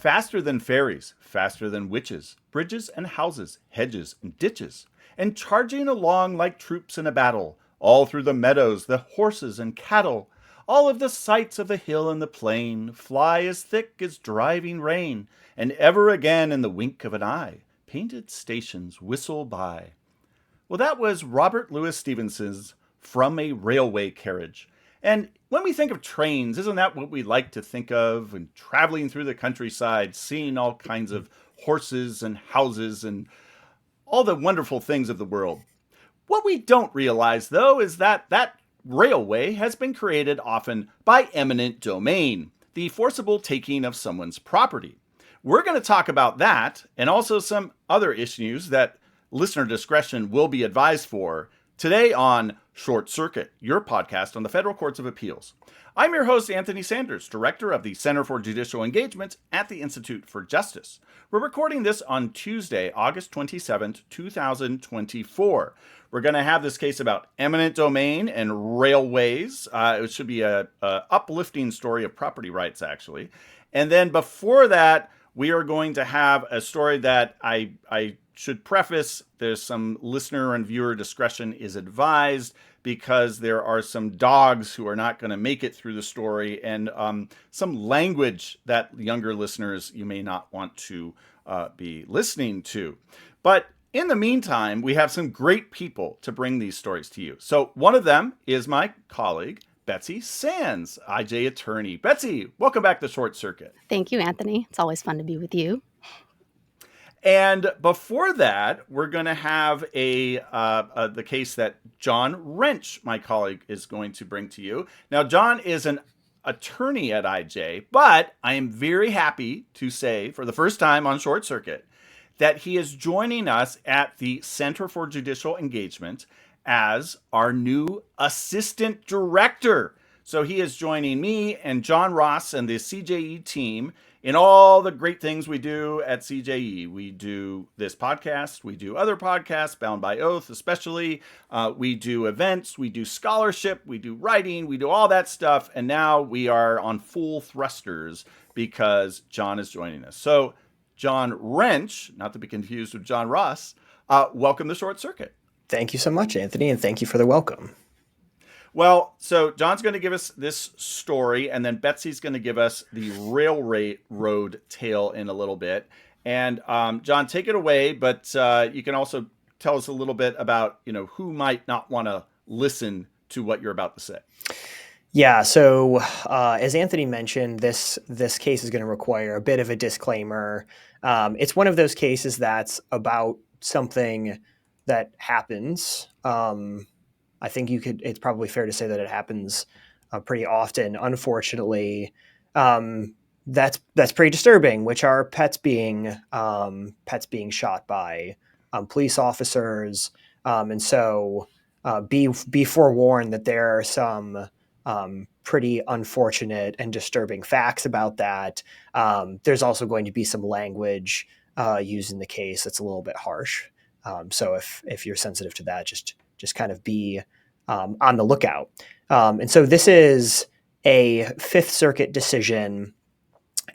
faster than fairies, faster than witches, bridges and houses, hedges and ditches, and charging along like troops in a battle, all through the meadows, the horses and cattle, all of the sights of the hill and the plain, fly as thick as driving rain, and ever again in the wink of an eye, painted stations whistle by. Well, that was Robert Louis Stevenson's From a Railway Carriage. And when we think of trains, isn't that what we like to think of? And traveling through the countryside, seeing all kinds of horses and houses and all the wonderful things of the world. What we don't realize, though, is that railway has been created often by eminent domain, the forcible taking of someone's property. We're going to talk about that and also some other issues that listener discretion will be advised for today on Short Circuit, your podcast on the Federal Courts of Appeals. I'm your host, Anthony Sanders, Director of the Center for Judicial Engagement at the Institute for Justice. We're recording this on Tuesday, August 27th, 2024. We're going to have this case about eminent domain and railways. It should be a uplifting story of property rights, actually. And then before that, we are going to have a story that I should preface, there's some listener and viewer discretion is advised because there are some dogs who are not going to make it through the story and some language that younger listeners you may not want to be listening to. But in the meantime, we have some great people to bring these stories to you. So one of them is my colleague, Betsy Sanz, IJ attorney. Betsy, welcome back to Short Circuit. Thank you, Anthony. It's always fun to be with you. And before that, we're going to have the case that John Wrench, my colleague, is going to bring to you. Now, John is an attorney at IJ, but I am very happy to say, for the first time on Short Circuit, that he is joining us at the Center for Judicial Engagement as our new assistant director. So he is joining me and John Ross and the CJE team in all the great things we do at CJE. We do this podcast, we do other podcasts, Bound by Oath especially. We do events, we do scholarship, we do writing, we do all that stuff. And now we are on full thrusters because John is joining us. So John Wrench, not to be confused with John Ross, welcome to Short Circuit. Thank you so much, Anthony, and thank you for the welcome. Well, so John's going to give us this story, and then Betsy's going to give us the railroad tale in a little bit. And John, take it away, but you can also tell us a little bit about, who might not want to listen to what you're about to say. Yeah, so as Anthony mentioned, this case is going to require a bit of a disclaimer. It's one of those cases that's about something that happens. I think it's probably fair to say that it happens pretty often. Unfortunately, that's pretty disturbing, which are pets being shot by police officers. And so be forewarned that there are some pretty unfortunate and disturbing facts about that. There's also going to be some language used in the case that's a little bit harsh. So if you're sensitive to that, just kind of be on the lookout. And so this is a Fifth Circuit decision,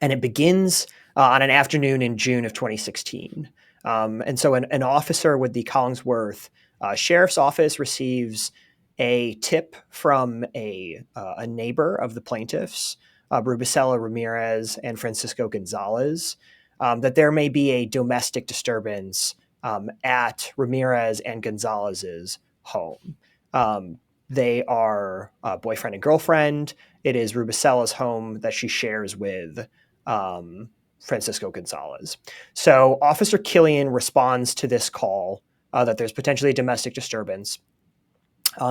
and it begins on an afternoon in June of 2016. And so an officer with the Collingsworth Sheriff's Office receives a tip from a neighbor of the plaintiffs, Rubicella Ramirez and Francisco Gonzalez, that there may be a domestic disturbance at Ramirez and Gonzalez's home. They are boyfriend and girlfriend. It is Rubicella's home that she shares with Francisco Gonzalez. So Officer Killian responds to this call that there's potentially a domestic disturbance.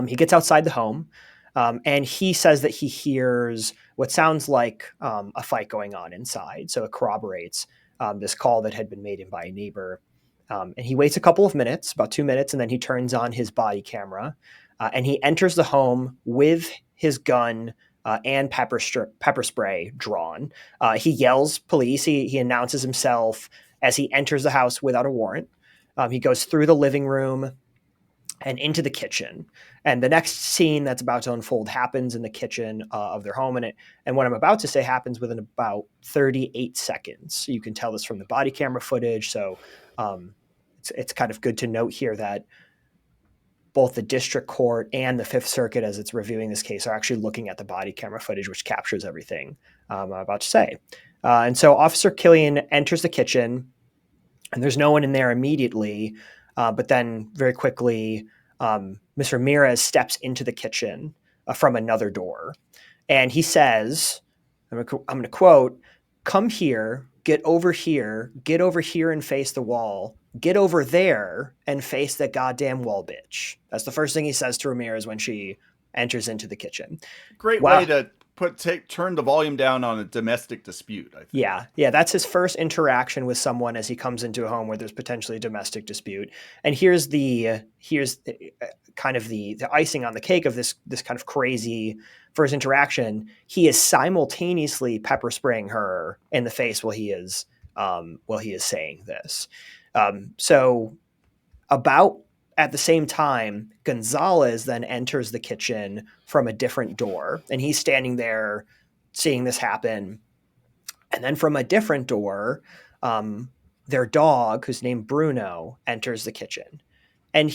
He gets outside the home and he says that he hears what sounds like a fight going on inside. So it corroborates this call that had been made in by a neighbor. And he waits a couple of minutes, about 2 minutes, and then he turns on his body camera and he enters the home with his gun and pepper spray drawn. He yells police. He announces himself as he enters the house without a warrant. He goes through the living room and into the kitchen. And the next scene that's about to unfold happens in the kitchen of their home. And what I'm about to say happens within about 38 seconds. You can tell this from the body camera footage. So it's kind of good to note here that both the district court and the Fifth Circuit, as it's reviewing this case, are actually looking at the body camera footage, which captures everything I'm about to say. And so Officer Killian enters the kitchen, and there's no one in there immediately. But then very quickly, Ms. Ramirez steps into the kitchen from another door. And he says, I'm going to quote, "Come here, get over here and face the wall, get over there and face the goddamn wall, bitch." That's the first thing he says to Ramirez when she enters into the kitchen. Great way to turn the volume down on a domestic dispute, I think. Yeah, that's his first interaction with someone as he comes into a home where there's potentially a domestic dispute. And here's kind of the icing on the cake of this kind of crazy first interaction. He is simultaneously pepper spraying her in the face while he is saying this. So about at the same time, Gonzalez then enters the kitchen from a different door, and he's standing there seeing this happen. And then from a different door, their dog, who's named Bruno, enters the kitchen. And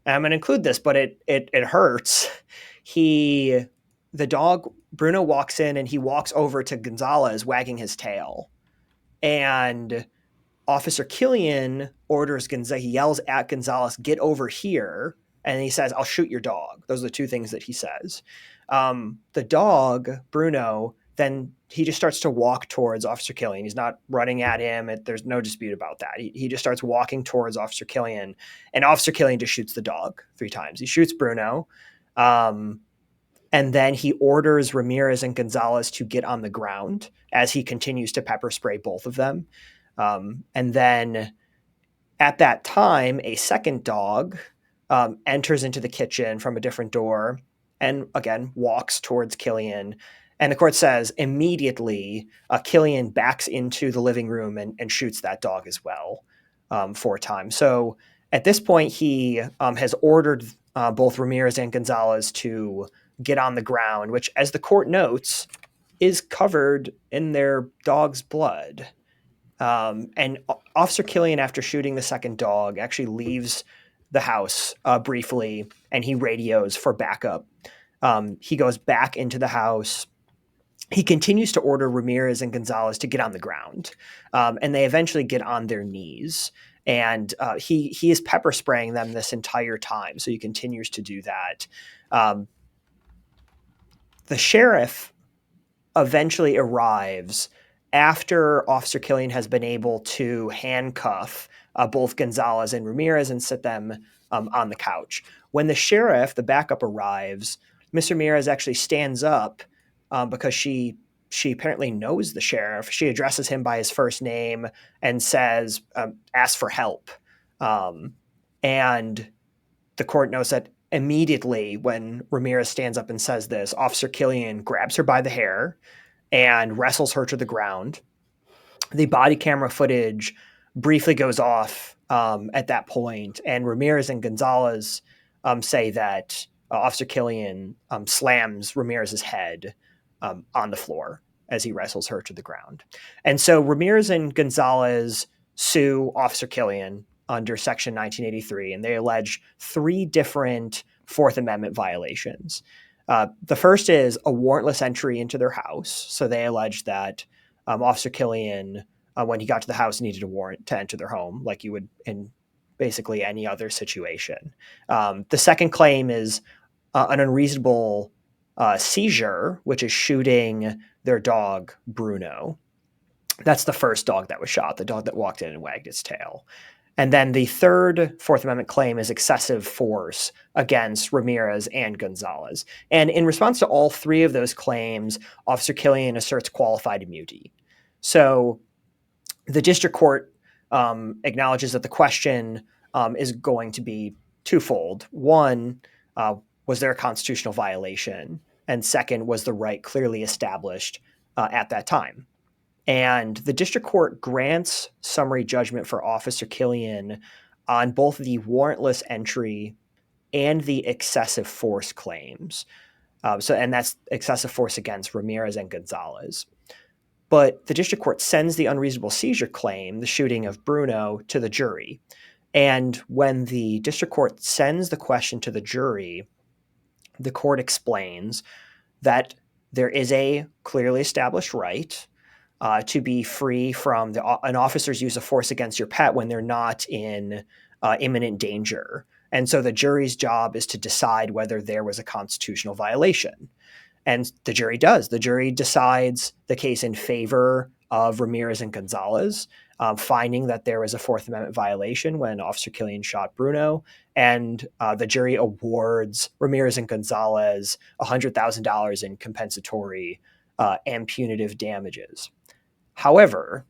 I'm going to include this, but it hurts. The dog, Bruno, walks in and he walks over to Gonzalez wagging his tail. And Officer Killian orders Gonzalez, he yells at Gonzalez, "Get over here." And he says, "I'll shoot your dog." Those are the two things that he says. The dog, Bruno, then he just starts to walk towards Officer Killian. He's not running at him. There's no dispute about that. He just starts walking towards Officer Killian, and Officer Killian just shoots the dog 3 times. He shoots Bruno. And then he orders Ramirez and Gonzalez to get on the ground as he continues to pepper spray both of them. And then at that time, a second dog enters into the kitchen from a different door and again walks towards Killian. And the court says immediately Killian backs into the living room and shoots that dog as well 4 times. So at this point, he has ordered both Ramirez and Gonzalez to get on the ground, which, as the court notes, is covered in their dog's blood. And Officer Killian, after shooting the second dog, actually leaves the house briefly, and he radios for backup. He goes back into the house. He continues to order Ramirez and Gonzalez to get on the ground, and they eventually get on their knees. And he is pepper spraying them this entire time, so he continues to do that. The sheriff eventually arrives after Officer Killian has been able to handcuff both Gonzalez and Ramirez and sit them on the couch. When the sheriff, the backup, arrives, Miss Ramirez actually stands up because she apparently knows the sheriff. She addresses him by his first name and says, "Ask for help." And the court knows that immediately when Ramirez stands up and says this, Officer Killian grabs her by the hair and wrestles her to the ground. The body camera footage briefly goes off at that point, and Ramirez and Gonzalez say that Officer Killian slams Ramirez's head on the floor as he wrestles her to the ground. And so Ramirez and Gonzalez sue Officer Killian under Section 1983, and they allege 3 different Fourth Amendment violations. The first is a warrantless entry into their house. So they allege that Officer Killian, when he got to the house, needed a warrant to enter their home, like you would in basically any other situation. The second claim is an unreasonable seizure, which is shooting their dog, Bruno. That's the first dog that was shot, the dog that walked in and wagged its tail. And then the third Fourth Amendment claim is excessive force against Ramirez and Gonzalez. And in response to all 3 of those claims, Officer Killian asserts qualified immunity. So the district court acknowledges that the question is going to be twofold. One, was there a constitutional violation? And second, was the right clearly established at that time? And the district court grants summary judgment for Officer Killian on both the warrantless entry and the excessive force claims. And that's excessive force against Ramirez and Gonzalez. But the district court sends the unreasonable seizure claim, the shooting of Bruno, to the jury. And when the district court sends the question to the jury, the court explains that there is a clearly established right to be free from an officer's use of force against your pet when they're not in imminent danger. And so the jury's job is to decide whether there was a constitutional violation. And the jury does. The jury decides the case in favor of Ramirez and Gonzalez, finding that there was a Fourth Amendment violation when Officer Killian shot Bruno. And the jury awards Ramirez and Gonzalez $100,000 in compensatory and punitive damages. However,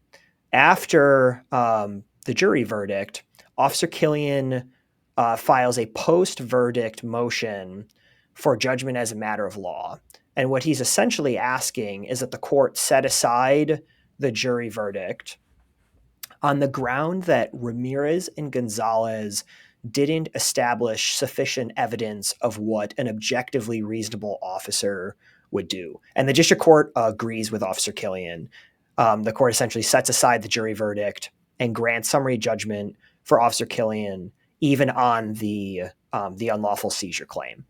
after the jury verdict, Officer Killian files a post-verdict motion for judgment as a matter of law. And what he's essentially asking is that the court set aside the jury verdict on the ground that Ramirez and Gonzalez didn't establish sufficient evidence of what an objectively reasonable officer would do. And the district court agrees with Officer Killian. The court essentially sets aside the jury verdict and grants summary judgment for Officer Killian, even on the unlawful seizure claim.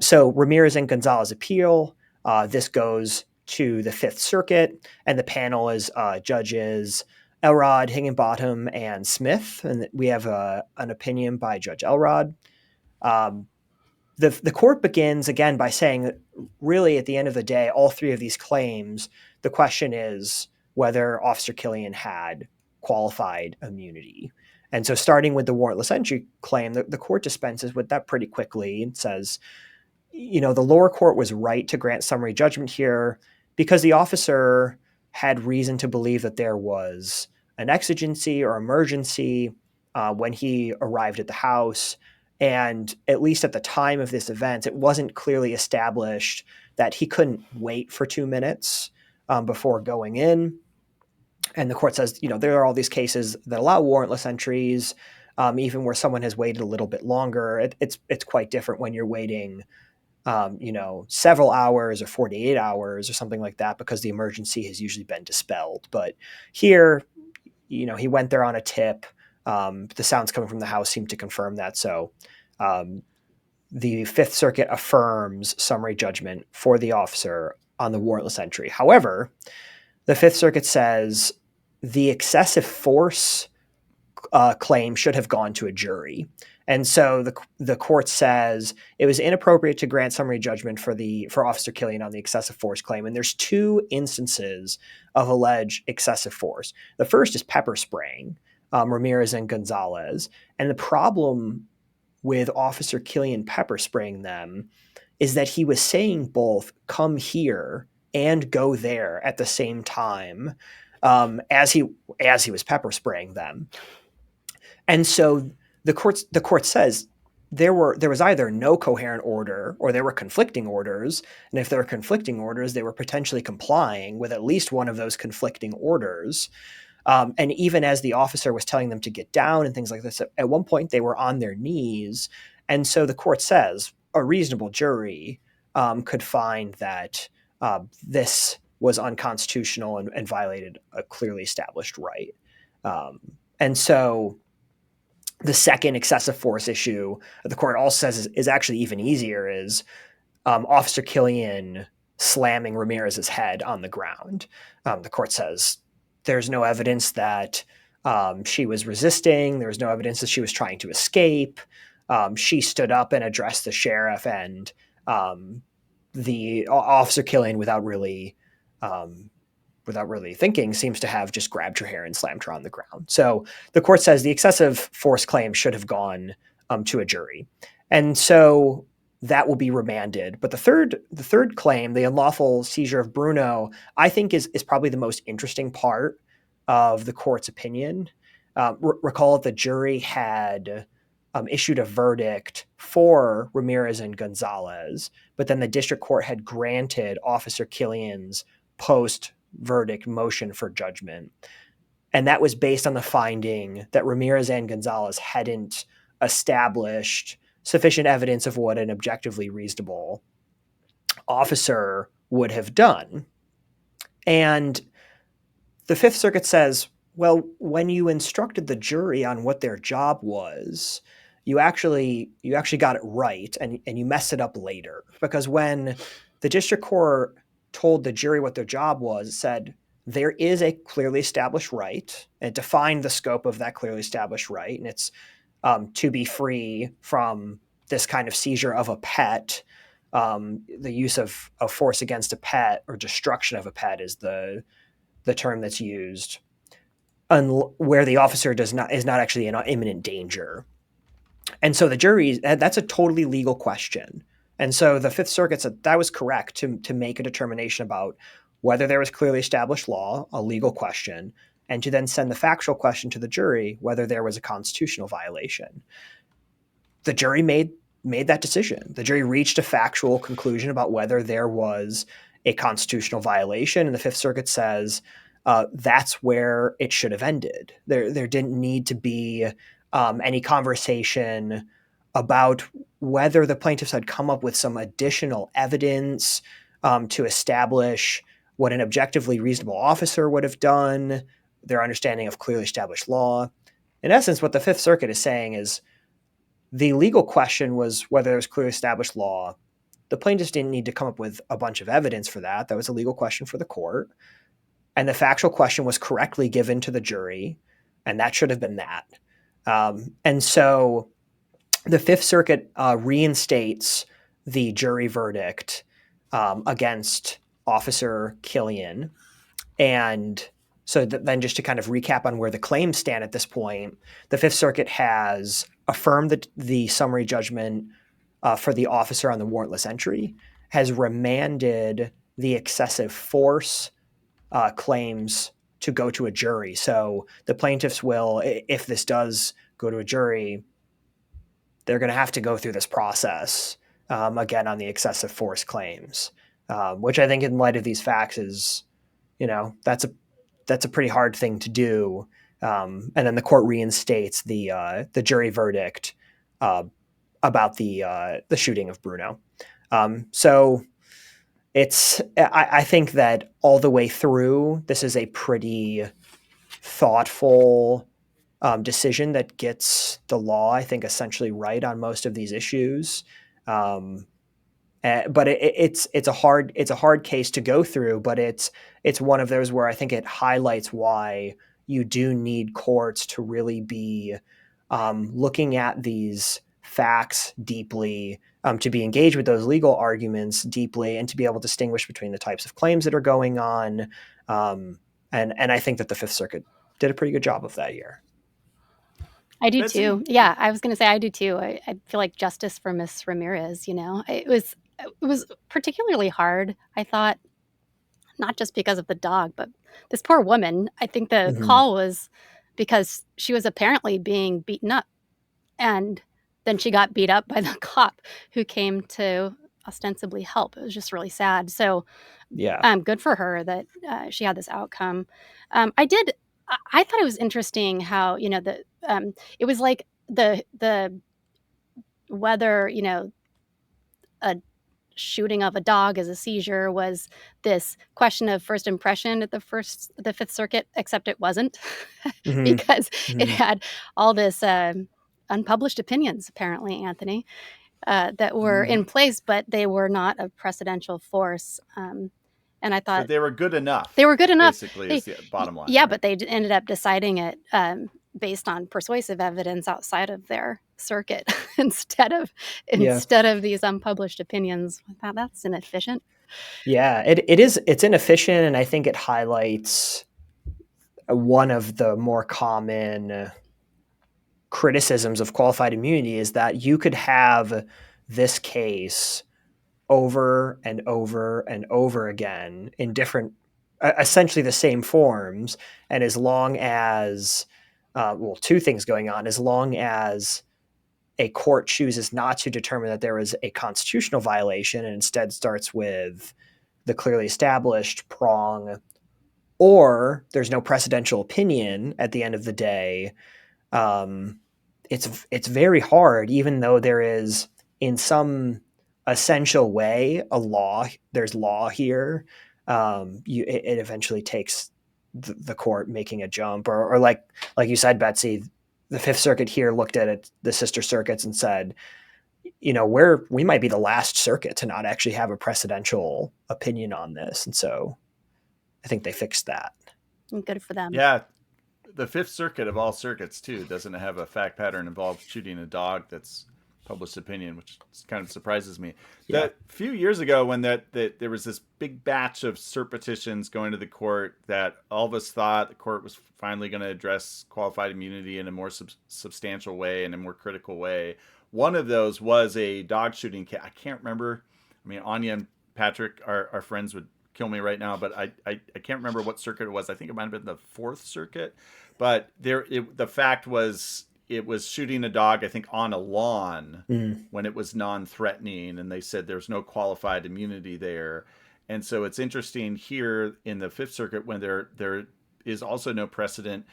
So Ramirez and Gonzalez appeal. This goes to the Fifth Circuit, and the panel is Judges Elrod, Higginbottom, and Smith. And we have an opinion by Judge Elrod. The court begins again by saying that really at the end of the day, all three of these claims, the question is whether Officer Killian had qualified immunity. And so starting with the warrantless entry claim, the court dispenses with that pretty quickly and says, the lower court was right to grant summary judgment here because the officer had reason to believe that there was an exigency or emergency when he arrived at the house. And at least at the time of this event, it wasn't clearly established that he couldn't wait for 2 minutes before going in. And the court says, there are all these cases that allow warrantless entries, even where someone has waited a little bit longer. It's quite different when you're waiting, several hours or 48 hours or something like that, because the emergency has usually been dispelled. But here, he went there on a tip. The sounds coming from the house seem to confirm that. So the Fifth Circuit affirms summary judgment for the officer on the warrantless entry. However, the Fifth Circuit says the excessive force claim should have gone to a jury. And so the court says it was inappropriate to grant summary judgment for Officer Killian on the excessive force claim. And there's two instances of alleged excessive force. The first is pepper spraying Ramirez and Gonzalez. And the problem with Officer Killian pepper spraying them is that he was saying both come here and go there at the same time as he was pepper spraying them. And so the court says there was either no coherent order or there were conflicting orders. And if there were conflicting orders, they were potentially complying with at least one of those conflicting orders. And even as the officer was telling them to get down and things like this, at one point they were on their knees. And so the court says a reasonable jury could find that this was unconstitutional and violated a clearly established right. And so the second excessive force issue the court also says is actually even easier is Officer Killian slamming Ramirez's head on the ground. The court says there's no evidence that she was resisting. There was no evidence that she was trying to escape. She stood up and addressed the sheriff, and the Officer Killian, without really thinking, seems to have just grabbed her hair and slammed her on the ground. So the court says the excessive force claim should have gone to a jury. And so that will be remanded. But the third claim, the unlawful seizure of Bruno, I think is probably the most interesting part of the court's opinion. Recall that the jury had issued a verdict for Ramirez and Gonzalez, but then the district court had granted Officer Killian's post-verdict motion for judgment. And that was based on the finding that Ramirez and Gonzalez hadn't established sufficient evidence of what an objectively reasonable officer would have done. And the Fifth Circuit says, well, when you instructed the jury on what their job was, you actually got it right, and you messed it up later. Because when the district court told the jury what their job was, it said there is a clearly established right. It defined the scope of that clearly established right, and it's to be free from this kind of seizure of a pet. The use of force against a pet or destruction of a pet is the term that's used, where the officer is not actually in imminent danger. And so the jury, that's a totally legal question. And so the Fifth Circuit said that was correct to make a determination about whether there was clearly established law, a legal question, and to then send the factual question to the jury, whether there was a constitutional violation. The jury made that decision. The jury reached a factual conclusion about whether there was a constitutional violation, and the Fifth Circuit says that's where it should have ended. There didn't need to be any conversation about whether the plaintiffs had come up with some additional evidence to establish what an objectively reasonable officer would have done, their understanding of clearly established law. In essence, what the Fifth Circuit is saying is the legal question was whether there was clearly established law. The plaintiffs didn't need to come up with a bunch of evidence for that. That was a legal question for the court. And the factual question was correctly given to the jury, and that should have been that. And so the Fifth Circuit reinstates the jury verdict against Officer Killian. And so then just to kind of recap on where the claims stand at this point, the Fifth Circuit has affirmed the summary judgment for the officer on the warrantless entry, has remanded the excessive force claims to go to a jury. So the plaintiffs will, if this does go to a jury, they're going to have to go through this process again on the excessive force claims, which I think in light of these facts is, that's a pretty hard thing to do. And then the court reinstates the jury verdict about the shooting of Bruno. So I think that all the way through, this is a pretty thoughtful decision that gets the law, I think, essentially right on most of these issues. But it's a hard case to go through, but it's one of those where I think it highlights why you do need courts to really be looking at these facts deeply, to be engaged with those legal arguments deeply, and to be able to distinguish between the types of claims that are going on. And I think that the Fifth Circuit did a pretty good job of that here. I do Betsy? too. Yeah, I was going to say I do too. I feel like justice for Miss Ramirez. It was particularly hard, I thought, not just because of the dog, but this poor woman. I think the call was because she was apparently being beaten up, and then she got beat up by the cop who came to ostensibly help. It was just really sad. So yeah, good for her that she had this outcome. I thought it was interesting how, it was like the whether, a shooting of a dog as a seizure was this question of first impression at the Fifth Circuit, except it wasn't because it had all this unpublished opinions, apparently, Anthony, that were in place, but they were not of precedential force. And I thought But they were good enough. They were good enough. Basically, is the bottom line. Yeah, right? but they ended up deciding it based on persuasive evidence outside of their circuit instead of these unpublished opinions. I thought that's inefficient. Yeah, it's inefficient, and I think it highlights one of the more common criticisms of qualified immunity is that you could have this case over and over and over again in different, essentially the same forms. And as long as, two things going on, as long as a court chooses not to determine that there is a constitutional violation and instead starts with the clearly established prong, or there's no precedential opinion at the end of the day, it's very hard, even though there is in some essential way there's law here. It eventually takes the court making a jump, or like you said, Betsy, the Fifth Circuit here looked at it, the sister circuits, and said, we might be the last circuit to not actually have a precedential opinion on this, and so I think they fixed that. Good for them. Yeah, the Fifth Circuit of all circuits too doesn't have a fact pattern involved shooting a dog that's published opinion, which kind of surprises me. Yeah. That few years ago, when that there was this big batch of cert petitions going to the court, that all of us thought the court was finally going to address qualified immunity in a more substantial way and a more critical way. One of those was a dog shooting case. I can't remember. I mean, Anya and Patrick, our friends, would kill me right now, but I can't remember what circuit it was. I think it might have been the Fourth Circuit. But the fact was, it was shooting a dog, I think, on a lawn when it was non-threatening, and they said there's no qualified immunity there. And so it's interesting here in the Fifth Circuit, when there is also no precedent,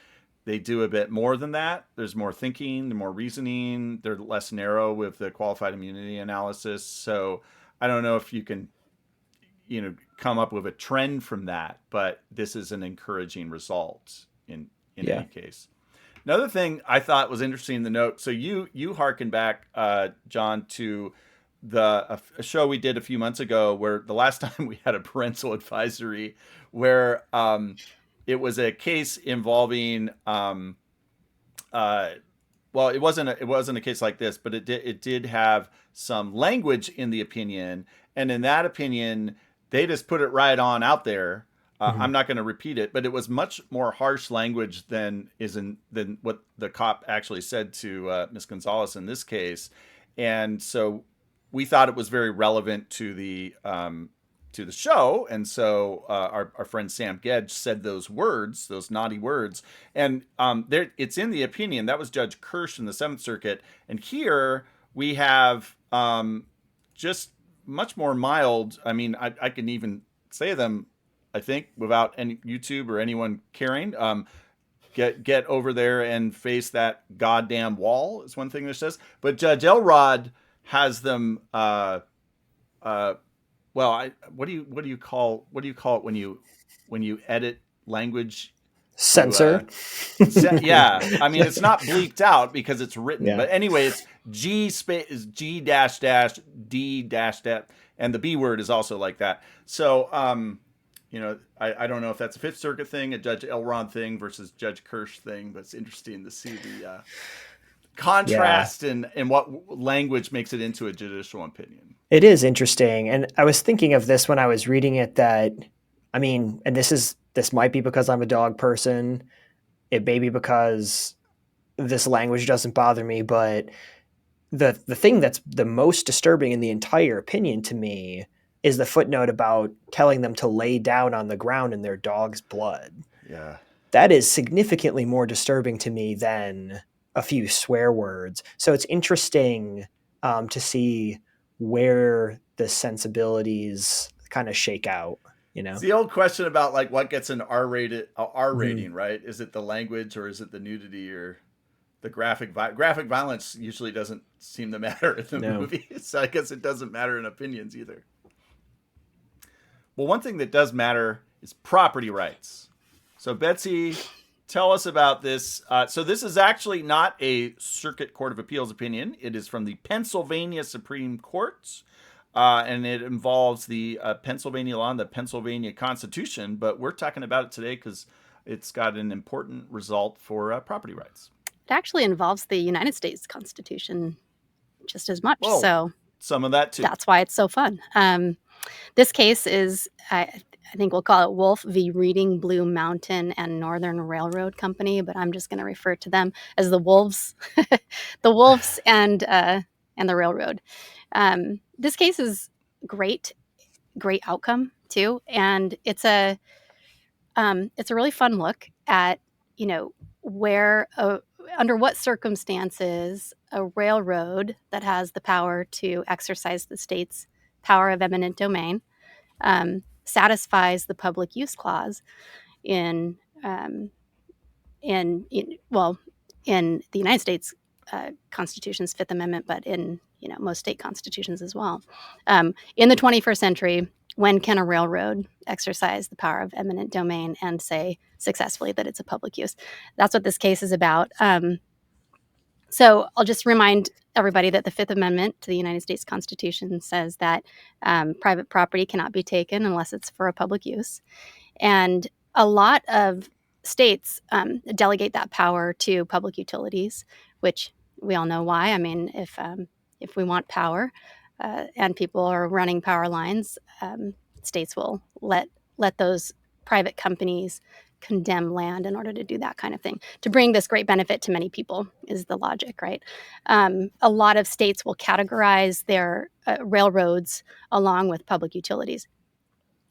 they do a bit more than that. There's more thinking, more reasoning. They're less narrow with the qualified immunity analysis. So I don't know if you can, come up with a trend from that, but this is an encouraging result in any case. Another thing I thought was interesting in the note. So you harken back, John, to a show we did a few months ago, where the last time we had a parental advisory, where it was a case involving well, it wasn't a case like this, but it did have some language in the opinion, and in that opinion, they just put it right on out there. I'm not going to repeat it, but it was much more harsh language than what the cop actually said to Ms. Gonzalez in this case, and so we thought it was very relevant to the show, and so our friend Sam Gedge said those naughty words, and it's in the opinion. That was Judge Kirsch in the Seventh Circuit, and here we have just much more mild. I mean, I can even say them, I think, without any YouTube or anyone caring. Get over there and face that goddamn wall is one thing that says. But Judge Elrod has them. Well, what do you call it when you edit language? Censor. Yeah, I mean, it's not bleeped out because it's written. Yeah. But anyway, it's G dash dash D dash dash, and the B word is also like that. So I don't know if that's a Fifth Circuit thing, a Judge Elrod thing versus Judge Kirsch thing, but it's interesting to see the contrast and what language makes it into a judicial opinion. It is interesting. And I was thinking of this when I was reading it, that, I mean, and this might be because I'm a dog person. It may be because this language doesn't bother me, but the thing that's the most disturbing in the entire opinion to me is the footnote about telling them to lay down on the ground in their dog's blood. Yeah. That is significantly more disturbing to me than a few swear words. So it's interesting to see where the sensibilities kind of shake out. It's the old question about like what gets an R rating, right? Is it the language, or is it the nudity, or the graphic violence? Usually doesn't seem to matter in the movie, so I guess it doesn't matter in opinions either. Well, one thing that does matter is property rights. So Betsy, tell us about this. So this is actually not a Circuit Court of Appeals opinion. It is from the Pennsylvania Supreme Court. And it involves the Pennsylvania law and the Pennsylvania Constitution, but we're talking about it today because it's got an important result for property rights. It actually involves the United States Constitution just as much. Whoa, so some of that too. That's why it's so fun. This case is, I think we'll call it Wolfe v. Reading Blue Mountain and Northern Railroad Company, but I'm just going to refer to them as the Wolves, the Wolves and the Railroad. This case is great outcome too, and it's a really fun look at where under what circumstances a railroad that has the power to exercise the state's power of eminent domain satisfies the public use clause in the United States Constitution's Fifth Amendment, but in most state constitutions as well. In the 21st century, when can a railroad exercise the power of eminent domain and say successfully that it's a public use? That's what this case is about. So I'll just remind everybody that the Fifth Amendment to the United States Constitution says that private property cannot be taken unless it's for a public use. And a lot of states delegate that power to public utilities, which we all know why. I mean, if we want power and people are running power lines, states will let those private companies condemn land in order to do that kind of thing, to bring this great benefit to many people is the logic, right? A lot of states will categorize their railroads along with public utilities.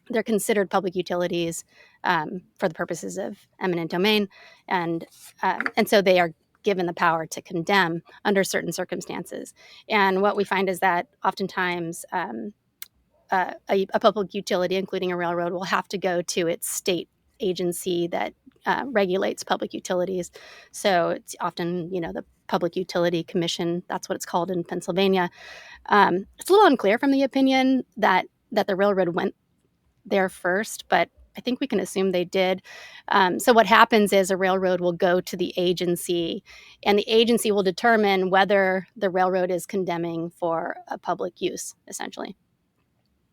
They're considered public utilities for the purposes of eminent domain, and so they are given the power to condemn under certain circumstances. And what we find is that oftentimes a public utility, including a railroad, will have to go to its state agency that regulates public utilities. So it's often, the Public Utility Commission. That's what it's called in Pennsylvania. It's a little unclear from the opinion that the railroad went there first, but I think we can assume they did. So what happens is a railroad will go to the agency, and the agency will determine whether the railroad is condemning for a public use, essentially.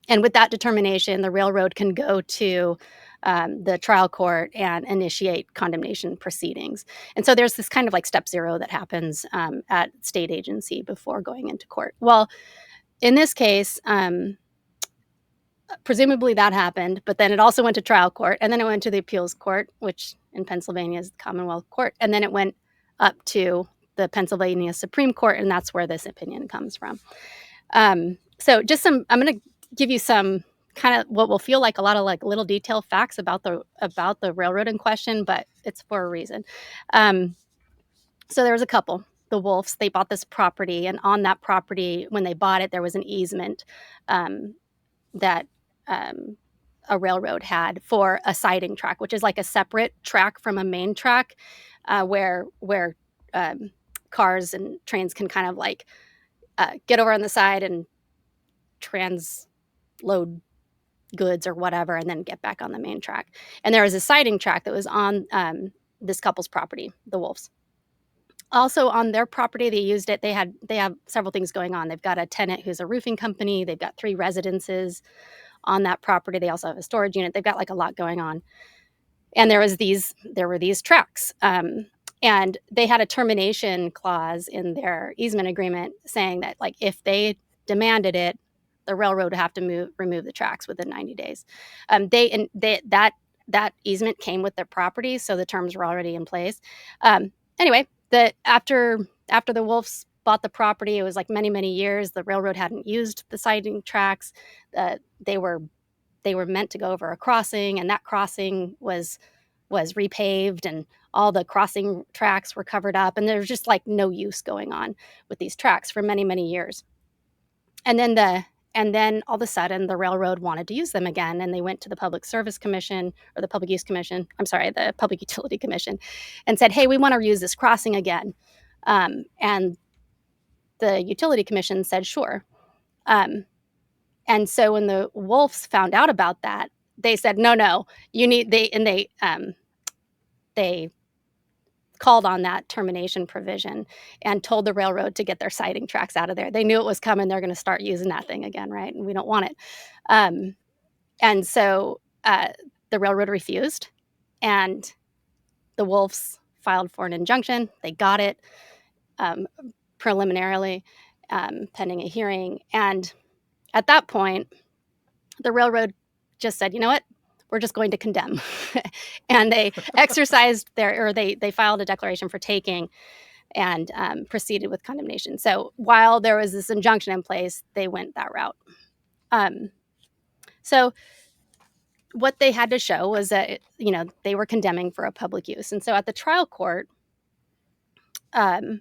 And with that determination, the railroad can go to the trial court and initiate condemnation proceedings. And so there's this kind of like step zero that happens at state agency before going into court. Well, in this case, presumably that happened, but then it also went to trial court, and then it went to the appeals court, which in Pennsylvania is the Commonwealth Court, and then it went up to the Pennsylvania Supreme Court, and that's where this opinion comes from. So just I'm going to give you some kind of what will feel like a lot of like little detailed facts about the railroad in question, but it's for a reason. So there was a couple, the Wolfes. They bought this property, and on that property, when they bought it, there was an easement that a railroad had for a siding track, which is like a separate track from a main track, where cars and trains can kind of like get over on the side and transload goods or whatever, and then get back on the main track. And there was a siding track that was on this couple's property, the Wolfes. Also on their property, they used it. They have several things going on. They've got a tenant who's a roofing company. They've got 3 residences on that property. They also have a storage unit. They've got like a lot going on. And there were these tracks. And they had a termination clause in their easement agreement saying that like if they demanded it, the railroad would have to remove the tracks within 90 days. That easement came with their property, so the terms were already in place. Anyway, after the Wolfes bought the property, it was like many, many years. The railroad hadn't used the siding tracks. They were meant to go over a crossing, and that crossing was repaved, and all the crossing tracks were covered up, and there was just like no use going on with these tracks for many, many years. And then all of a sudden, the railroad wanted to use them again, and they went to the Public Service Commission, or the Public Use Commission, the Public Utility Commission, and said, hey, we want to use this crossing again. And the Utility Commission said, sure. And so when the Wolfes found out about that, they said, no, they called on that termination provision and told the railroad to get their siding tracks out of there. They knew it was coming. They're going to start using that thing again, right? And we don't want it. And so the railroad refused, and the Wolfes filed for an injunction. They got it preliminarily, pending a hearing. And at that point, the railroad just said, you know what? We're just going to condemn. And they exercised they filed a declaration for taking and proceeded with condemnation. So while there was this injunction in place, they went that route. So what they had to show was that, they were condemning for a public use. And so at the trial court, the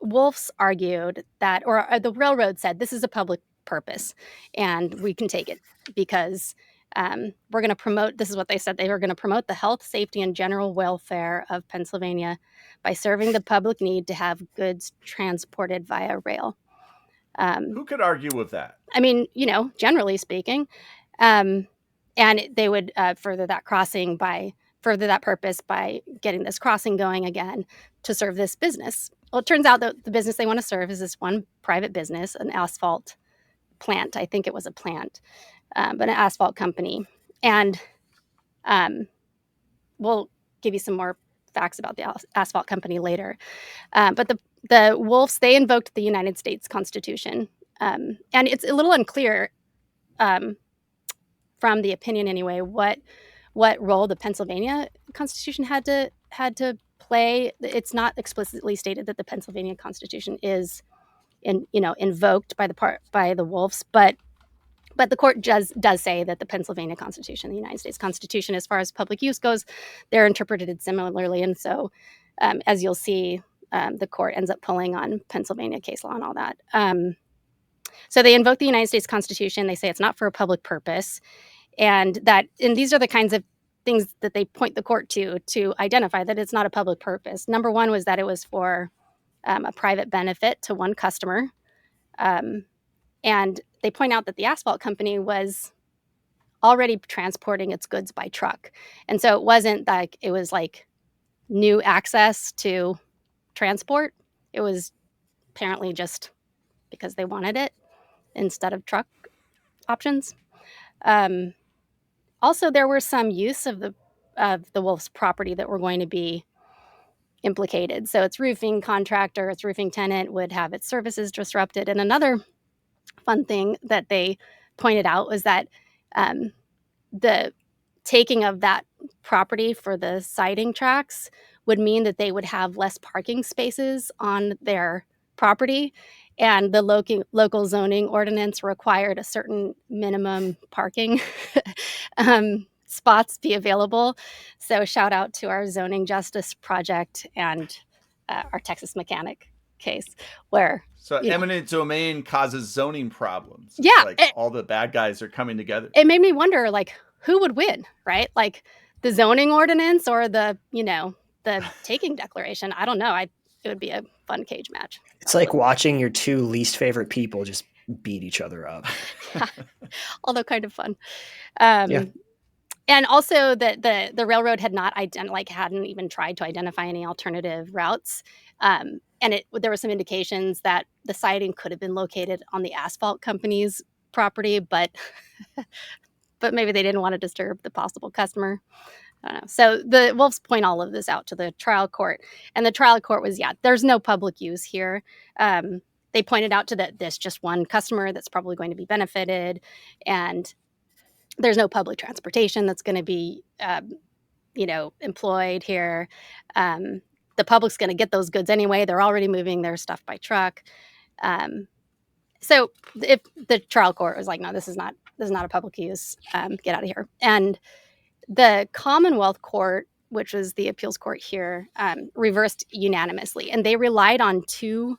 Wolfes argued that, or the railroad said, this is a public purpose and we can take it because We're going to promote, this is what they said, they were going to promote the health, safety, and general welfare of Pennsylvania by serving the public need to have goods transported via rail. Who could argue with that? I mean, generally speaking. And they would further that purpose by getting this crossing going again to serve this business. Well, it turns out that the business they want to serve is this one private business, an asphalt plant. I think it was a plant, but an asphalt company. And we'll give you some more facts about the asphalt company later. But the Wolfes, they invoked the United States Constitution. And it's a little unclear from the opinion anyway, what role the Pennsylvania Constitution had to play. It's not explicitly stated that the Pennsylvania Constitution is invoked by the Wolfes, but the court does say that the Pennsylvania Constitution, the United States Constitution, as far as public use goes, they're interpreted similarly. And so, as you'll see, the court ends up pulling on Pennsylvania case law and all that. So they invoke the United States Constitution. They say it's not for a public purpose. And these are the kinds of things that they point the court to identify that it's not a public purpose. Number one was that it was for a private benefit to one customer. And they point out that the asphalt company was already transporting its goods by truck. And so it wasn't like it was like new access to transport. It was apparently just because they wanted it instead of truck options. Also, there were some use of the Wolf's property that were going to be implicated. So its roofing contractor, its roofing tenant would have its services disrupted. And another fun thing that they pointed out was that the taking of that property for the siding tracks would mean that they would have less parking spaces on their property. And the local zoning ordinance required a certain minimum parking spots be available. So shout out to our zoning justice project and our Texas mechanic case where... So eminent domain causes zoning problems. Yeah. It's like all the bad guys are coming together. It made me wonder, like, who would win, right? Like the zoning ordinance or the taking declaration. I don't know. It would be a fun cage match. It's like watching your two least favorite people just beat each other up. Yeah. Although kind of fun. Yeah. And also the railroad had hadn't even tried to identify any alternative routes. And there were some indications that the siding could have been located on the asphalt company's property, but maybe they didn't want to disturb the possible customer. I don't know. So the Wolfes point all of this out to the trial court, and the trial court was, there's no public use here. They pointed out to this just one customer that's probably going to be benefited, and there's no public transportation that's going to be, employed here. The public's going to get those goods anyway. They're already moving their stuff by truck. So if the trial court was like, no, this is not a public use, get out of here. And the Commonwealth Court, which was the appeals court here, reversed unanimously. And they relied on two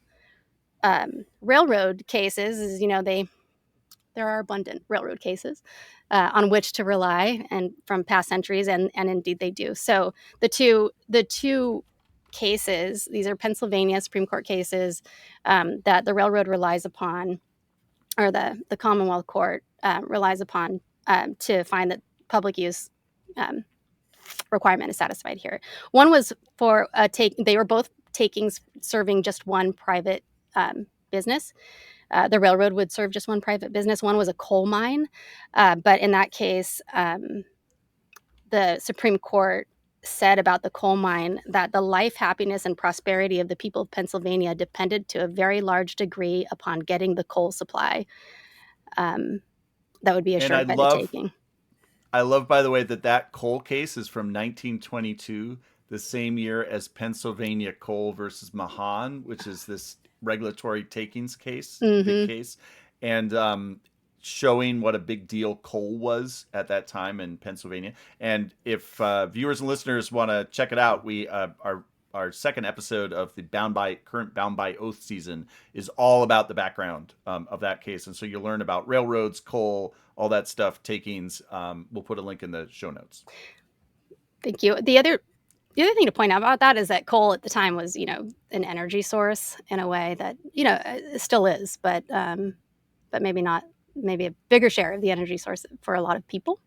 railroad cases. There are abundant railroad cases on which to rely, and from past centuries, and indeed they do. So the two cases, these are Pennsylvania Supreme Court cases that the railroad relies upon, or the Commonwealth Court relies upon to find that public use requirement is satisfied here. One was for they were both takings serving just one private business. The railroad would serve just one private business. One was a coal mine, but in that case, the Supreme Court said about the coal mine that the life, happiness, and prosperity of the people of Pennsylvania depended to a very large degree upon getting the coal supply that would be assured by the taking. I love, by the way, that coal case is from 1922, the same year as Pennsylvania Coal versus Mahan, which is this regulatory takings case, big case, and showing what a big deal coal was at that time in Pennsylvania. And if viewers and listeners want to check it out, we our our second episode of the current Bound by Oath season is all about the background of that case, and so you'll learn about railroads, coal, all that stuff, takings. We'll put a link in the show notes. Thank you. The other thing to point out about that is that coal at the time was, an energy source in a way that, it still is, but maybe not, maybe a bigger share of the energy source for a lot of people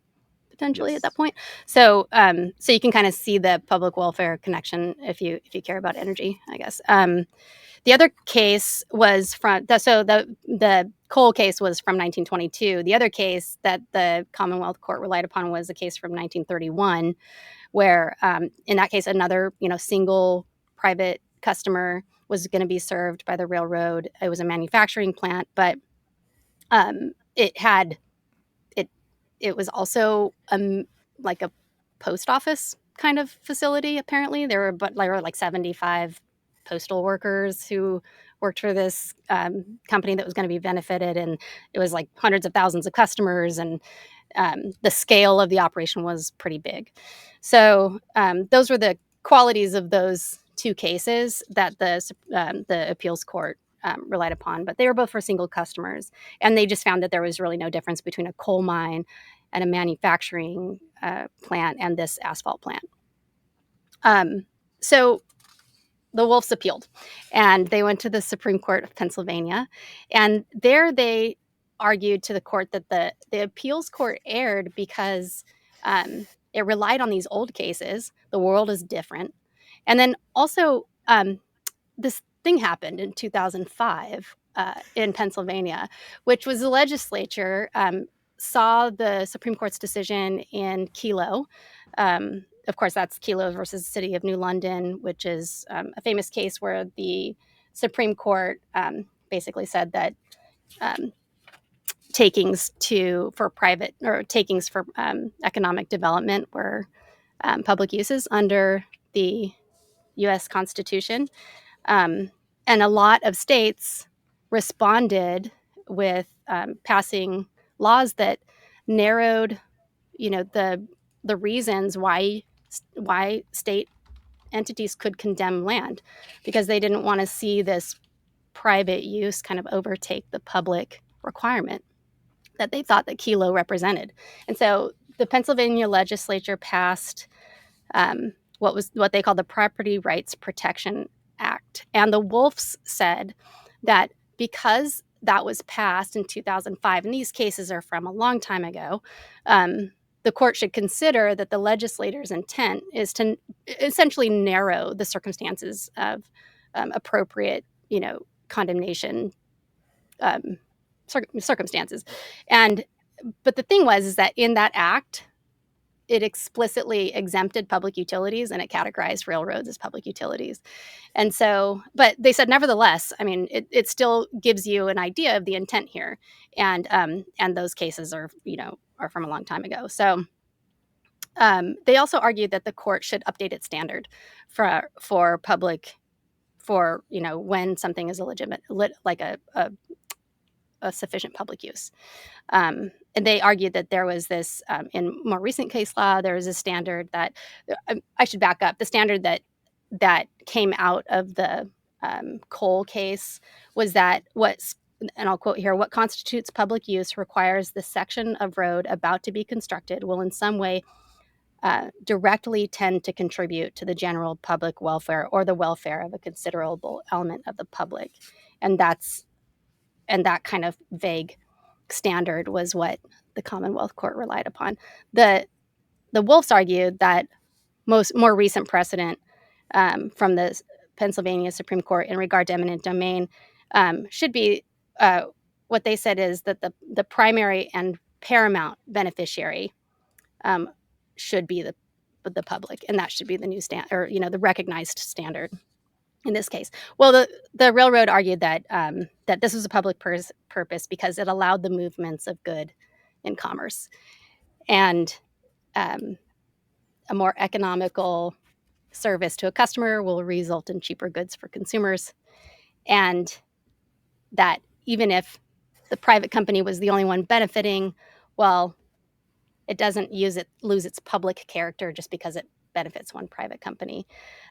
potentially at that point. So you can kind of see the public welfare connection if you care about energy, I guess. The other case was the coal case was from 1922. The other case that the Commonwealth Court relied upon was a case from 1931, where in that case another single private customer was going to be served by the railroad. It was a manufacturing plant, but it was also like a post office kind of facility. Apparently, there were like 75 postal workers who worked for this company that was going to be benefited, and it was like hundreds of thousands of customers, and the scale of the operation was pretty big. So those were the qualities of those two cases that the appeals court relied upon, but they were both for single customers, and they just found that there was really no difference between a coal mine and a manufacturing plant and this asphalt plant. So the Wolfes appealed, and they went to the Supreme Court of Pennsylvania, and there they argued to the court that the appeals court erred because it relied on these old cases. The world is different. And then also this thing happened in 2005 in Pennsylvania, which was the legislature saw the Supreme Court's decision in Kelo. Of course, that's Kelo versus the City of New London, which is a famous case where the Supreme Court basically said that takings for economic development were public uses under the U.S. Constitution. And a lot of states responded with passing laws that narrowed, the reasons why state entities could condemn land, because they didn't want to see this private use kind of overtake the public requirement that they thought that Kelo represented. And so the Pennsylvania legislature passed what they called the Property Rights Protection Act. And the Wolfes said that because that was passed in 2005, and these cases are from a long time ago, the court should consider that the legislator's intent is to essentially narrow the circumstances of appropriate, condemnation circumstances. But the thing is that in that act, it explicitly exempted public utilities and it categorized railroads as public utilities. And so, but they said, nevertheless, I mean, it still gives you an idea of the intent here. And those cases are from a long time ago. So they also argued that the court should update its standard for when something is a legitimate, like a sufficient public use. And they argued that there was this, in more recent case law, there was a standard that, I should back up, the standard that came out of the Cole case was that and I'll quote here, what constitutes public use requires the section of road about to be constructed will in some way directly tend to contribute to the general public welfare or the welfare of a considerable element of the public. And that kind of vague standard was what the Commonwealth Court relied upon. The Wolfes argued that more recent precedent from the Pennsylvania Supreme Court in regard to eminent domain should be what they said is that the primary and paramount beneficiary should be the public, and that should be the new standard, or the recognized standard in this case. Well, the railroad argued that that this was a public purpose because it allowed the movements of good in commerce, and a more economical service to a customer will result in cheaper goods for consumers, and that even if the private company was the only one benefiting, well, it doesn't lose its public character just because it benefits one private company.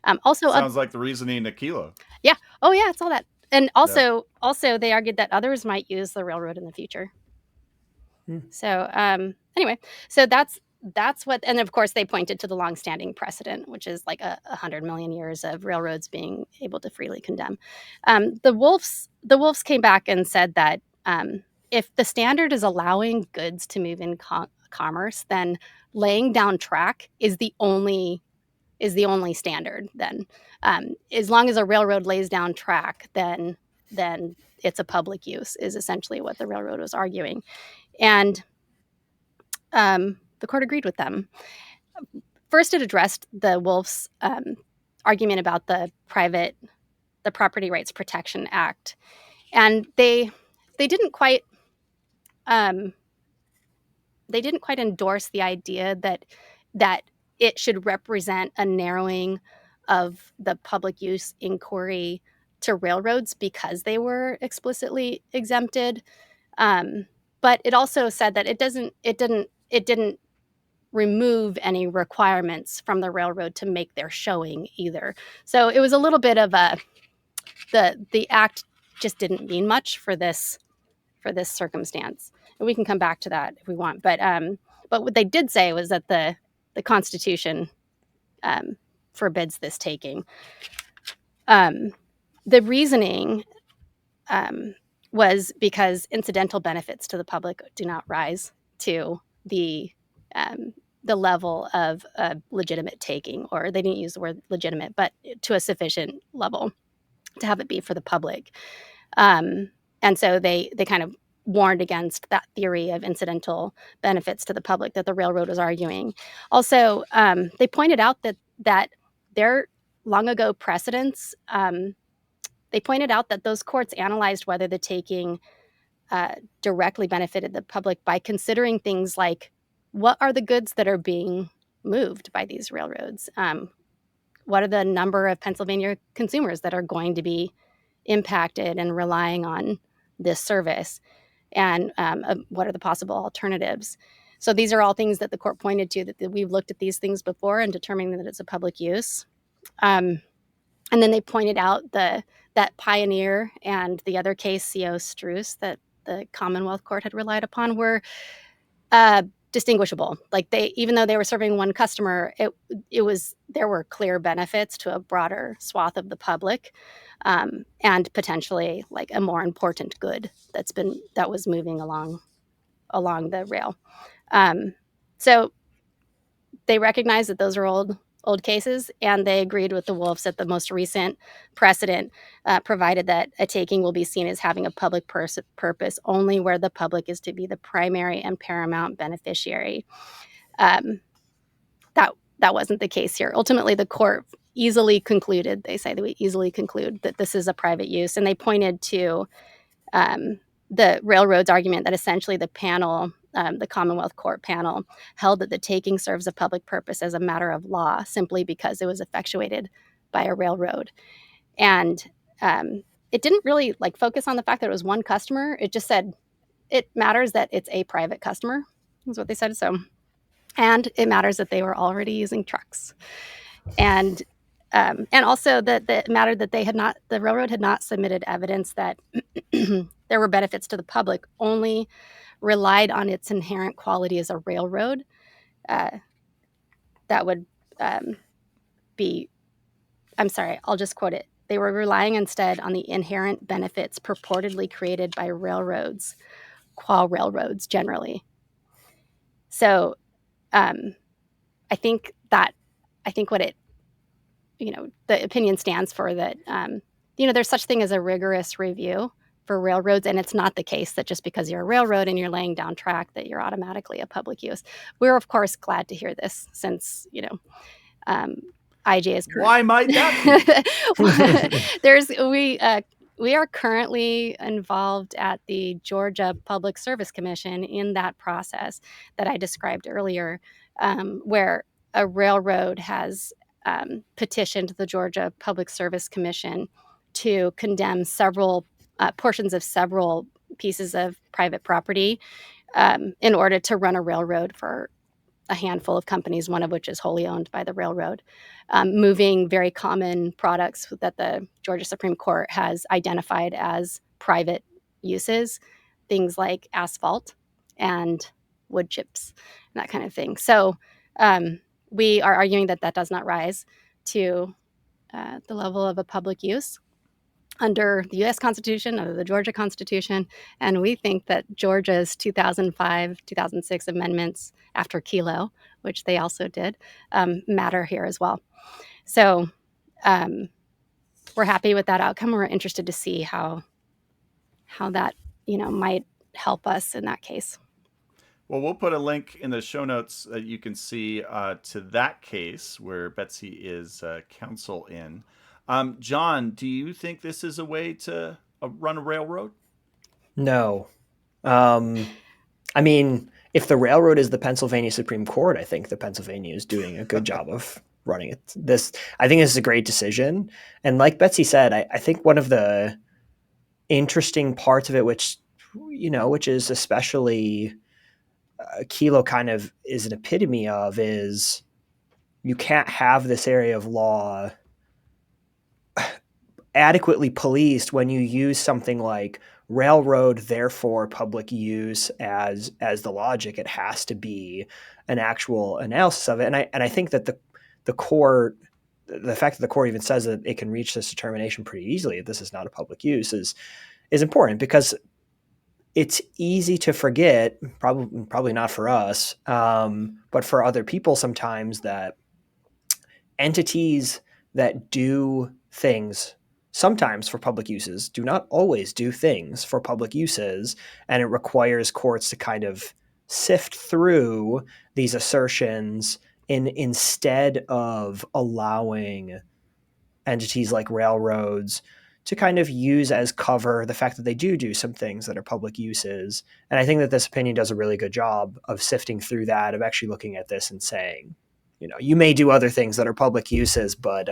Sounds like the reasoning of Kilo. Yeah. Oh, yeah. It's all that. And also they argued that others might use the railroad in the future. So anyway, so that's what, and of course they pointed to the longstanding precedent, which is like 100 million years of railroads being able to freely condemn. The Wolfes came back and said that if the standard is allowing goods to move in commerce, then laying down track is the only standard. Then as long as a railroad lays down track, then it's a public use, is essentially what the railroad was arguing. And the court agreed with them. First, it addressed the Wolfe's argument about the Property Rights Protection Act, and they didn't quite endorse the idea that it should represent a narrowing of the public use inquiry to railroads because they were explicitly exempted. But it also said that it didn't remove any requirements from the railroad to make their showing either. So it was a little bit of the act just didn't mean much for this circumstance. And we can come back to that if we want. But what they did say was that the Constitution forbids this taking. The reasoning was because incidental benefits to the public do not rise to the level of legitimate taking, or they didn't use the word legitimate, but to a sufficient level to have it be for the public. And so they kind of warned against that theory of incidental benefits to the public that the railroad was arguing. Also, they pointed out that their long ago precedents, they pointed out that those courts analyzed whether the taking directly benefited the public by considering things like, what are the goods that are being moved by these railroads? What are the number of Pennsylvania consumers that are going to be impacted and relying on this service? And what are the possible alternatives? So these are all things that the court pointed to, that we've looked at these things before and determined that it's a public use. And then they pointed out that Pioneer and the other case, C.O. Struce, that the Commonwealth Court had relied upon, were distinguishable. Like, even though they were serving one customer, there were clear benefits to a broader swath of the public, and potentially like a more important good that was moving along the rail. So they recognized that those are old cases, and they agreed with the Wolfes that the most recent precedent provided that a taking will be seen as having a public purpose only where the public is to be the primary and paramount beneficiary. That wasn't the case here. Ultimately, the court easily concluded, they say that we easily conclude that this is a private use, and they pointed to the railroad's argument that essentially the panel, the Commonwealth Court panel, held that the taking serves a public purpose as a matter of law simply because it was effectuated by a railroad. And it didn't really focus on the fact that it was one customer. It just said it matters that it's a private customer, is what they said. So, and it matters that they were already using trucks. And also that it mattered that the railroad had not submitted evidence that there were benefits to the public, only relied on its inherent quality as a railroad. That would be, I'm sorry, I'll just quote it. They were relying instead on the inherent benefits purportedly created by railroads, qua railroads generally. So I think what it, the opinion stands for that, there's such thing as a rigorous review for railroads, and it's not the case that just because you're a railroad and you're laying down track that you're automatically a public use. We're of course glad to hear this, since IJ is correct. Why might that be? We are currently involved at the Georgia Public Service Commission in that process that I described earlier, where a railroad has petitioned the Georgia Public Service Commission to condemn several portions of several pieces of private property in order to run a railroad for a handful of companies, one of which is wholly owned by the railroad, moving very common products that the Georgia Supreme Court has identified as private uses, things like asphalt and wood chips and that kind of thing. So we are arguing that that does not rise to the level of a public use under the U.S. Constitution, under the Georgia Constitution, and we think that Georgia's 2005, 2006 amendments after Kelo, which they also did, matter here as well. So we're happy with that outcome. We're interested to see how that might help us in that case. Well, we'll put a link in the show notes that you can see to that case where Betsy is counsel in. John, do you think this is a way to run a railroad? No. I mean, if the railroad is the Pennsylvania Supreme Court, I think the Pennsylvania is doing a good job of running it. I think this is a great decision. And like Betsy said, I think one of the interesting parts of it, which is especially Kelo kind of is an epitome of, is you can't have this area of law adequately policed when you use something like railroad, therefore public use as the logic. It has to be an actual analysis of it. And I think that the court, the fact that the court even says that it can reach this determination pretty easily, that this is not a public use, is important, because it's easy to forget, probably not for us, but for other people sometimes, that entities that do things sometimes for public uses do not always do things for public uses, and it requires courts to kind of sift through these assertions instead of allowing entities like railroads to kind of use as cover the fact that they do some things that are public uses. And I think that this opinion does a really good job of sifting through that, of actually looking at this and saying, you may do other things that are public uses, but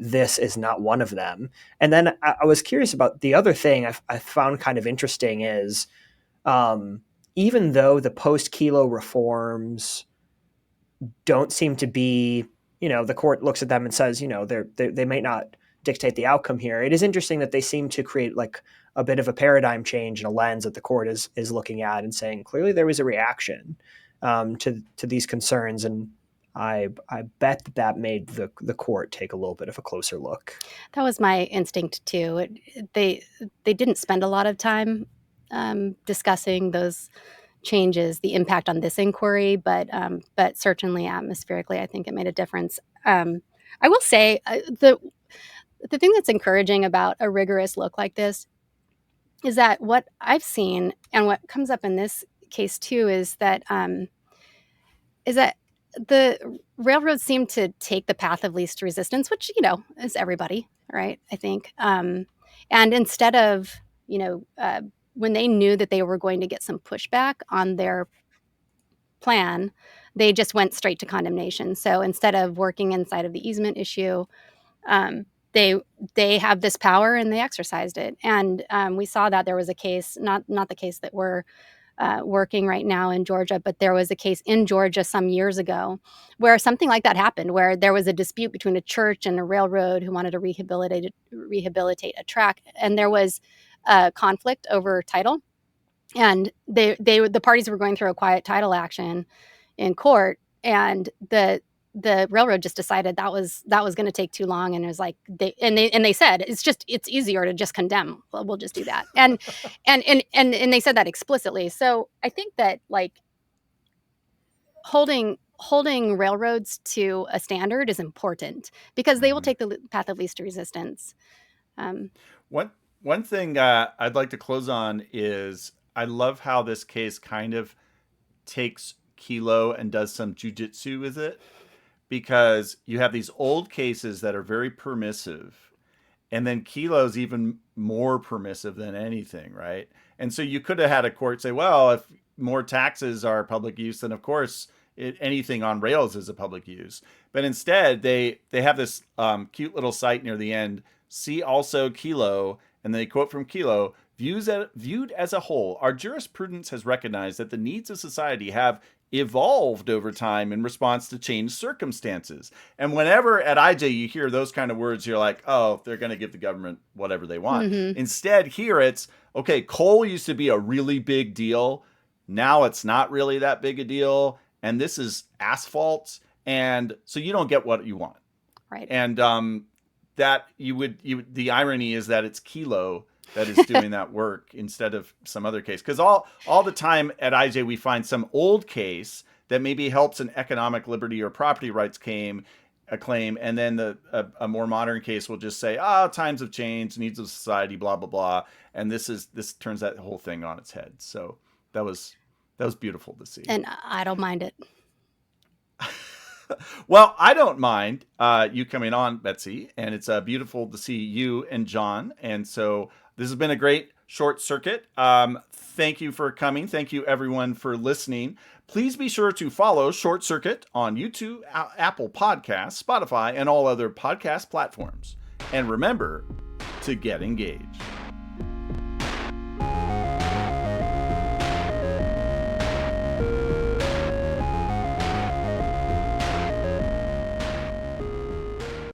this is not one of them. And then I was curious about the other thing I found kind of interesting is, even though the post-Kelo reforms don't seem to be, the court looks at them and says, they might not dictate the outcome here. It is interesting that they seem to create like a bit of a paradigm change and a lens that the court is looking at and saying, clearly there was a reaction to these concerns. And I bet that made the court take a little bit of a closer look. That was my instinct too. They didn't spend a lot of time discussing those changes, the impact on this inquiry, but certainly atmospherically, I think it made a difference. I will say the thing that's encouraging about a rigorous look like this is that what I've seen and what comes up in this case too is that the railroads seem to take the path of least resistance, which, is everybody, right? I think. And instead of, when they knew that they were going to get some pushback on their plan, they just went straight to condemnation. So instead of working inside of the easement issue, they have this power and they exercised it. And we saw that there was a case, not the case that we're working right now in Georgia, but there was a case in Georgia some years ago where something like that happened, where there was a dispute between a church and a railroad who wanted to rehabilitate a track, and there was a conflict over title, and the parties were going through a quiet title action in court, and the railroad just decided that was going to take too long, and it was like they said it's easier to just condemn. Well, we'll just do that, and they said that explicitly. So I think that like holding railroads to a standard is important, because they will take the path of least resistance. One thing I'd like to close on is I love how this case kind of takes Kelo and does some jujitsu with it, because you have these old cases that are very permissive, and then Kelo's even more permissive than anything, right? And so you could have had a court say, well, if more taxes are public use, then of course anything on rails is a public use. But instead, they have this cute little site near the end, see also Kelo, and they quote from Kelo, viewed as a whole, our jurisprudence has recognized that the needs of society have evolved over time in response to changed circumstances. And whenever at IJ you hear those kind of words, you're like, oh, they're going to give the government whatever they want. Mm-hmm. Instead, here it's, okay, coal used to be a really big deal. Now it's not really that big a deal. And this is asphalt. And so you don't get what you want. Right. And that the irony is that it's Kilo that is doing that work instead of some other case. Because all the time at IJ, we find some old case that maybe helps an economic liberty or property rights claim, and then a more modern case will just say, times have changed, needs of society, blah, blah, blah. And this turns that whole thing on its head. So that was beautiful to see. And I don't mind it. Well, I don't mind you coming on, Betsy, and it's beautiful to see you and John. And so this has been a great short circuit. Thank you for coming. Thank you, everyone, for listening. Please be sure to follow Short Circuit on YouTube, Apple Podcasts, Spotify, and all other podcast platforms. And remember to get engaged.